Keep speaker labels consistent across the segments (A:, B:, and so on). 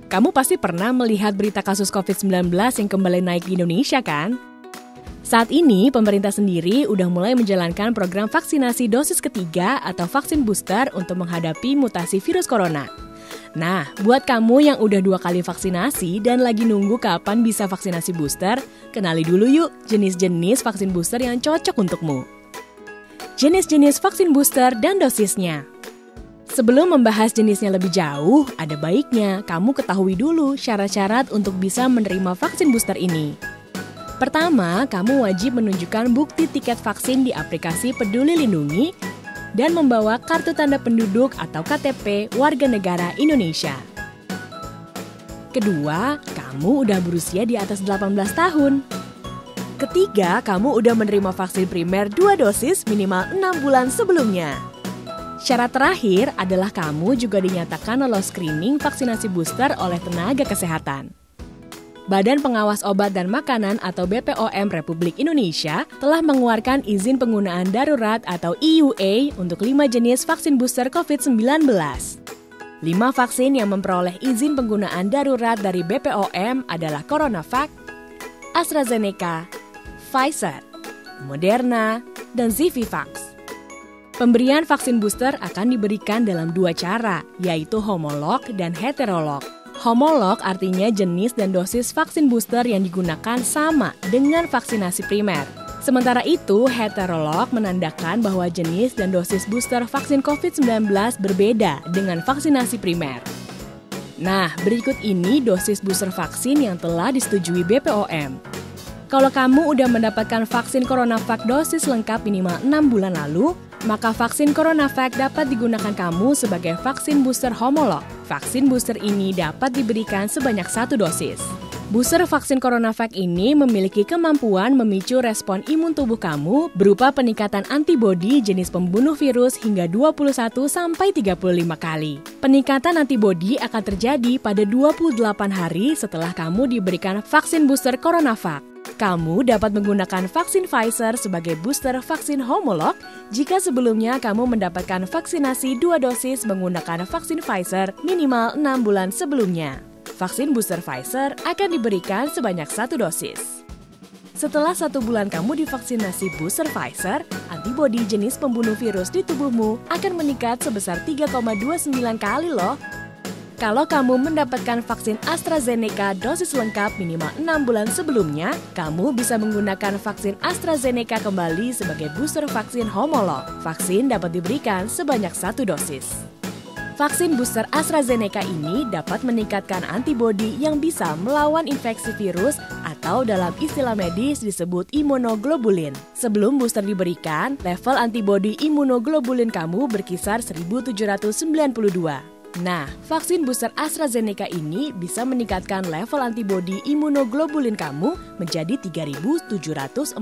A: Kamu pasti pernah melihat berita kasus COVID-19 yang kembali naik di Indonesia kan? Saat ini, pemerintah sendiri udah mulai menjalankan program vaksinasi dosis ketiga atau vaksin booster untuk menghadapi mutasi virus corona. Nah, buat kamu yang udah 2 kali vaksinasi dan lagi nunggu kapan bisa vaksinasi booster, kenali dulu yuk jenis-jenis vaksin booster yang cocok untukmu. Jenis-jenis vaksin booster dan dosisnya. Sebelum membahas jenisnya lebih jauh, ada baiknya kamu ketahui dulu syarat-syarat untuk bisa menerima vaksin booster ini. Pertama, kamu wajib menunjukkan bukti tiket vaksin di aplikasi Peduli Lindungi dan membawa kartu tanda penduduk atau KTP warga negara Indonesia. Kedua, kamu udah berusia di atas 18 tahun. Ketiga, kamu udah menerima vaksin primer 2 dosis minimal 6 bulan sebelumnya. Syarat terakhir adalah kamu juga dinyatakan lolos screening vaksinasi booster oleh tenaga kesehatan. Badan Pengawas Obat dan Makanan atau BPOM Republik Indonesia telah mengeluarkan izin penggunaan darurat atau EUA untuk 5 jenis vaksin booster COVID-19. 5 vaksin yang memperoleh izin penggunaan darurat dari BPOM adalah CoronaVac, AstraZeneca, Pfizer, Moderna, dan Zivivax. Pemberian vaksin booster akan diberikan dalam 2 cara, yaitu homolog dan heterolog. Homolog artinya jenis dan dosis vaksin booster yang digunakan sama dengan vaksinasi primer. Sementara itu, heterolog menandakan bahwa jenis dan dosis booster vaksin COVID-19 berbeda dengan vaksinasi primer. Nah, berikut ini dosis booster vaksin yang telah disetujui BPOM. Kalau kamu udah mendapatkan vaksin CoronaVac dosis lengkap minimal 6 bulan lalu, maka vaksin CoronaVac dapat digunakan kamu sebagai vaksin booster homolog. Vaksin booster ini dapat diberikan sebanyak 1 dosis. Booster vaksin CoronaVac ini memiliki kemampuan memicu respon imun tubuh kamu berupa peningkatan antibodi jenis pembunuh virus hingga 21-35 kali. Peningkatan antibodi akan terjadi pada 28 hari setelah kamu diberikan vaksin booster CoronaVac. Kamu dapat menggunakan vaksin Pfizer sebagai booster vaksin homolog jika sebelumnya kamu mendapatkan vaksinasi 2 dosis menggunakan vaksin Pfizer minimal 6 bulan sebelumnya. Vaksin booster Pfizer akan diberikan sebanyak 1 dosis. Setelah 1 bulan kamu divaksinasi booster Pfizer, antibodi jenis pembunuh virus di tubuhmu akan meningkat sebesar 3,29 kali loh. Kalau kamu mendapatkan vaksin AstraZeneca dosis lengkap minimal 6 bulan sebelumnya, kamu bisa menggunakan vaksin AstraZeneca kembali sebagai booster vaksin homolog. Vaksin dapat diberikan sebanyak 1 dosis. Vaksin booster AstraZeneca ini dapat meningkatkan antibodi yang bisa melawan infeksi virus atau dalam istilah medis disebut imunoglobulin. Sebelum booster diberikan, level antibodi imunoglobulin kamu berkisar 1792. Nah, vaksin booster AstraZeneca ini bisa meningkatkan level antibodi imunoglobulin kamu menjadi 3.746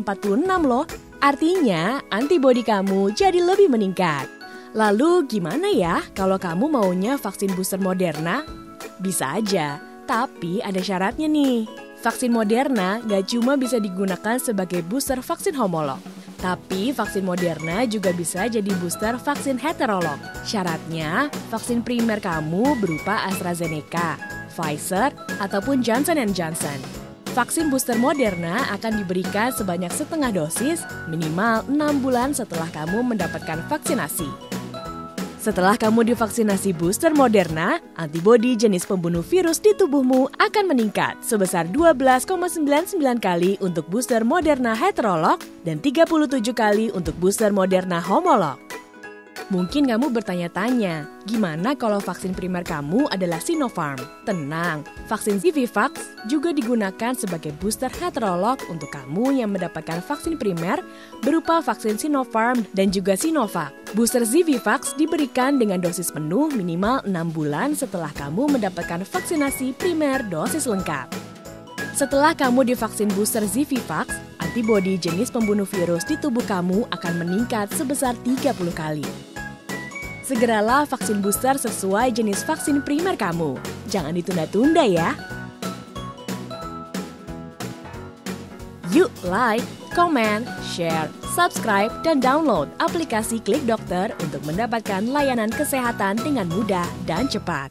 A: loh. Artinya, antibodi kamu jadi lebih meningkat. Lalu gimana ya kalau kamu maunya vaksin booster Moderna? Bisa aja, tapi ada syaratnya nih. Vaksin Moderna gak cuma bisa digunakan sebagai booster vaksin homolog, tapi vaksin Moderna juga bisa jadi booster vaksin heterolog. Syaratnya, vaksin primer kamu berupa AstraZeneca, Pfizer, ataupun Johnson & Johnson. Vaksin booster Moderna akan diberikan sebanyak setengah dosis minimal 6 bulan setelah kamu mendapatkan vaksinasi. Setelah kamu divaksinasi booster Moderna, antibodi jenis pembunuh virus di tubuhmu akan meningkat sebesar 12,99 kali untuk booster Moderna heterolog dan 37 kali untuk booster Moderna homolog. Mungkin kamu bertanya-tanya, gimana kalau vaksin primer kamu adalah Sinopharm? Tenang, vaksin Zivivax juga digunakan sebagai booster heterolog untuk kamu yang mendapatkan vaksin primer berupa vaksin Sinopharm dan juga Sinovac. Booster Zivivax diberikan dengan dosis penuh minimal 6 bulan setelah kamu mendapatkan vaksinasi primer dosis lengkap. Setelah kamu divaksin booster Zivivax, antibodi jenis pembunuh virus di tubuh kamu akan meningkat sebesar 30 kali. Segeralah vaksin booster sesuai jenis vaksin primer kamu. Jangan ditunda-tunda ya. Yuk like, comment, share, subscribe, dan download aplikasi Klik Dokter untuk mendapatkan layanan kesehatan dengan mudah dan cepat.